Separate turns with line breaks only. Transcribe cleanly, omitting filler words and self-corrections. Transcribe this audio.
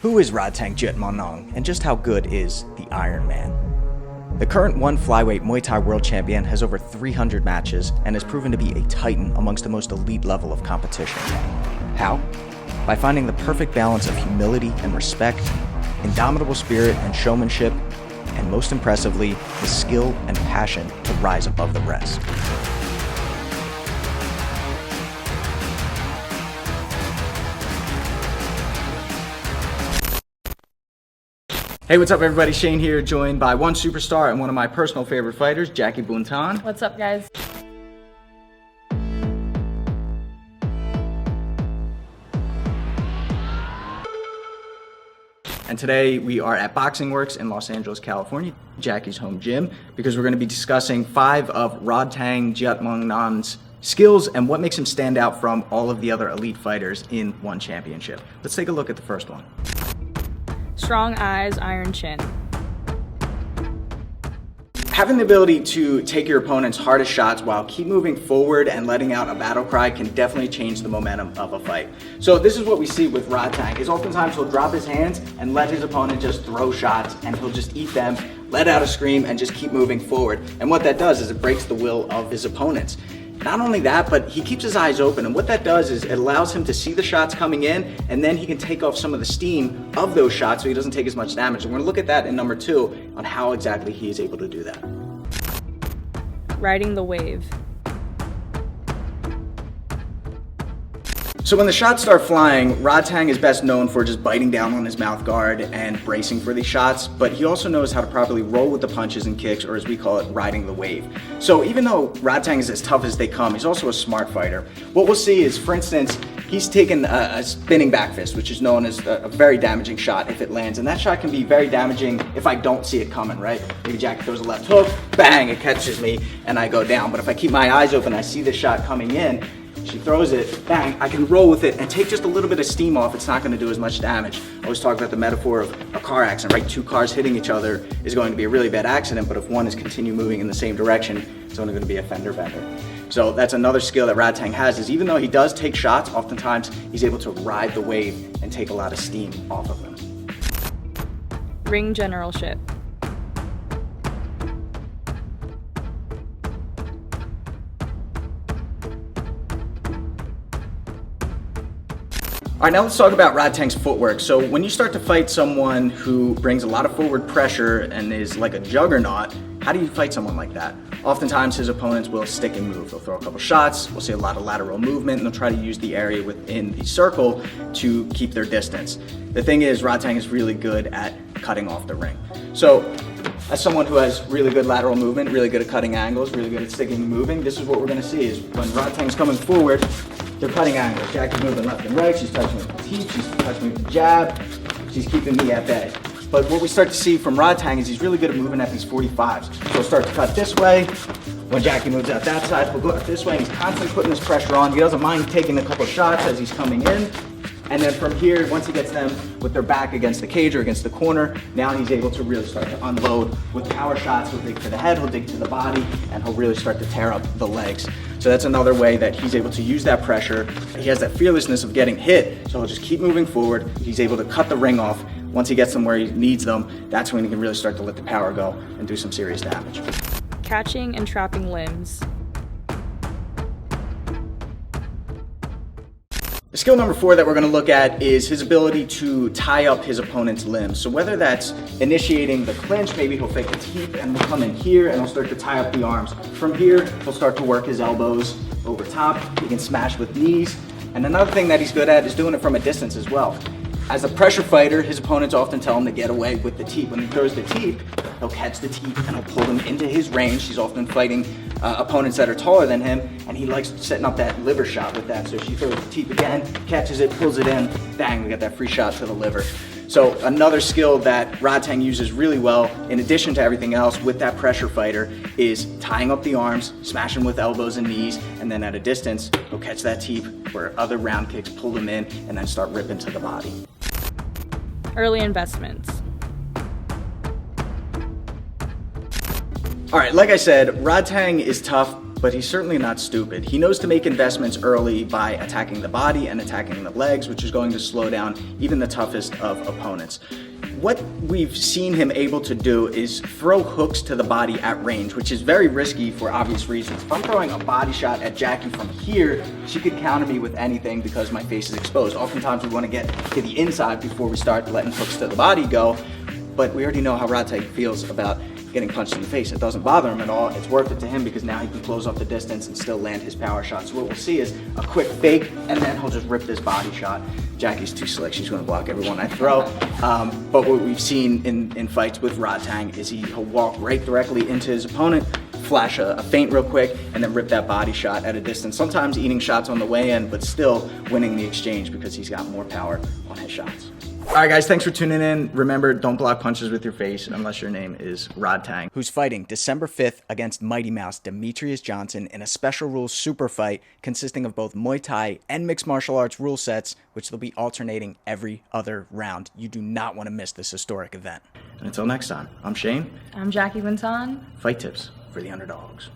Who is Rodtang Jitmuangnon, and just how good is the Iron Man? The current one flyweight Muay Thai World Champion has over 300 matches and has proven to be a titan amongst the most elite level of competition. How? By finding the perfect balance of humility and respect, indomitable spirit and showmanship, and most impressively, the skill and passion to rise above the rest. Hey, what's up everybody? Shane here, joined by one superstar and one of my personal favorite fighters, Jackie Buntan.
What's up, guys?
And today we are at Boxing Works in Los Angeles, California, Jackie's home gym, because we're going to be discussing 5 of Rodtang Jitmuangnon's skills and what makes him stand out from all of the other elite fighters in one championship. Let's take a look at the first one.
Strong eyes, iron chin.
Having the ability to take your opponent's hardest shots while keep moving forward and letting out a battle cry can definitely change the momentum of a fight. So this is what we see with Rodtang, is oftentimes he'll drop his hands and let his opponent just throw shots, and he'll just eat them, let out a scream, and just keep moving forward. And what that does is it breaks the will of his opponents. Not only that, but he keeps his eyes open, and what that does is it allows him to see the shots coming in, and then he can take off some of the steam of those shots so he doesn't take as much damage. And we're going to look at that in number 2 on how exactly he is able to do that.
Riding the wave.
So when the shots start flying, Rodtang is best known for just biting down on his mouth guard and bracing for these shots, but he also knows how to properly roll with the punches and kicks, or as we call it, riding the wave. So even though Rodtang is as tough as they come, he's also a smart fighter. What we'll see is, for instance, he's taken a spinning back fist, which is known as a very damaging shot if it lands, and that shot can be very damaging if I don't see it coming, right? Maybe Jackie throws a left hook, bang, it catches me, and I go down. But if I keep my eyes open, I see the shot coming in, she throws it, bang, I can roll with it and take just a little bit of steam off. It's not going to do as much damage. I always talk about the metaphor of a car accident, right? 2 cars hitting each other is going to be a really bad accident, but if one is continue moving in the same direction, it's only going to be a fender bender. So that's another skill that Rodtang has, is even though he does take shots, oftentimes he's able to ride the wave and take a lot of steam off of them.
Ring generalship.
All right, now let's talk about Rodtang's footwork. So when you start to fight someone who brings a lot of forward pressure and is like a juggernaut, how do you fight someone like that? Oftentimes his opponents will stick and move. They'll throw a couple shots, we'll see a lot of lateral movement, and they'll try to use the area within the circle to keep their distance. The thing is, Rodtang is really good at cutting off the ring. So as someone who has really good lateral movement, really good at cutting angles, really good at sticking and moving, this is what we're gonna see is when Rodtang's coming forward, they're cutting angles. Jackie's moving left and right, she's touching with the teeth, she's touching with the jab, she's keeping me at bay. But what we start to see from Rodtang is he's really good at moving at these 45s. So he'll start to cut this way. When Jackie moves out that side, he'll go out this way, and he's constantly putting this pressure on. He doesn't mind taking a couple shots as he's coming in. And then from here, once he gets them with their back against the cage or against the corner, now he's able to really start to unload with power shots. He'll dig to the head, he'll dig to the body, and he'll really start to tear up the legs. So that's another way that he's able to use that pressure. He has that fearlessness of getting hit, so he'll just keep moving forward. He's able to cut the ring off. Once he gets them where he needs them, that's when he can really start to let the power go and do some serious damage.
Catching and trapping limbs.
Skill number 4 that we're going to look at is his ability to tie up his opponent's limbs. So whether that's initiating the clinch, maybe he'll fake the teep and we'll come in here and he'll start to tie up the arms. From here, he'll start to work his elbows over top. He can smash with knees. And another thing that he's good at is doing it from a distance as well. As a pressure fighter, his opponents often tell him to get away with the teep. When he throws the teep, he'll catch the teep and he'll pull them into his range. He's often fighting opponents that are taller than him, and he likes setting up that liver shot with that. So she throws the teep again, catches it, pulls it in, bang, we got that free shot to the liver. So another skill that Rodtang uses really well, in addition to everything else with that pressure fighter, is tying up the arms, smashing with elbows and knees, and then at a distance, he'll catch that teep where other round kicks pull them in and then start ripping to the body.
Early investments.
All right, like I said, Rodtang is tough, but he's certainly not stupid. He knows to make investments early by attacking the body and attacking the legs, which is going to slow down even the toughest of opponents. What we've seen him able to do is throw hooks to the body at range, which is very risky for obvious reasons. If I'm throwing a body shot at Jackie from here, she could counter me with anything because my face is exposed. Oftentimes we want to get to the inside before we start letting hooks to the body go, but we already know how Rodtang feels about getting punched in the face. It doesn't bother him at all. It's worth it to him because now he can close off the distance and still land his power shots. So what we'll see is a quick fake, and then he'll just rip this body shot. Jackie's too slick. She's going to block every one I throw. But what we've seen in fights with Rodtang is he'll walk right directly into his opponent, flash a feint real quick, and then rip that body shot at a distance. Sometimes eating shots on the way in, but still winning the exchange because he's got more power on his shots. All right, guys, thanks for tuning in. Remember, don't block punches with your face unless your name is Rodtang, who's fighting December 5th against Mighty Mouse Demetrious Johnson in a special rules super fight consisting of both Muay Thai and mixed martial arts rule sets, which they'll be alternating every other round. You do not want to miss this historic event. And until next time, I'm Shane.
I'm Jackie Buntan.
Fight tips for the underdogs.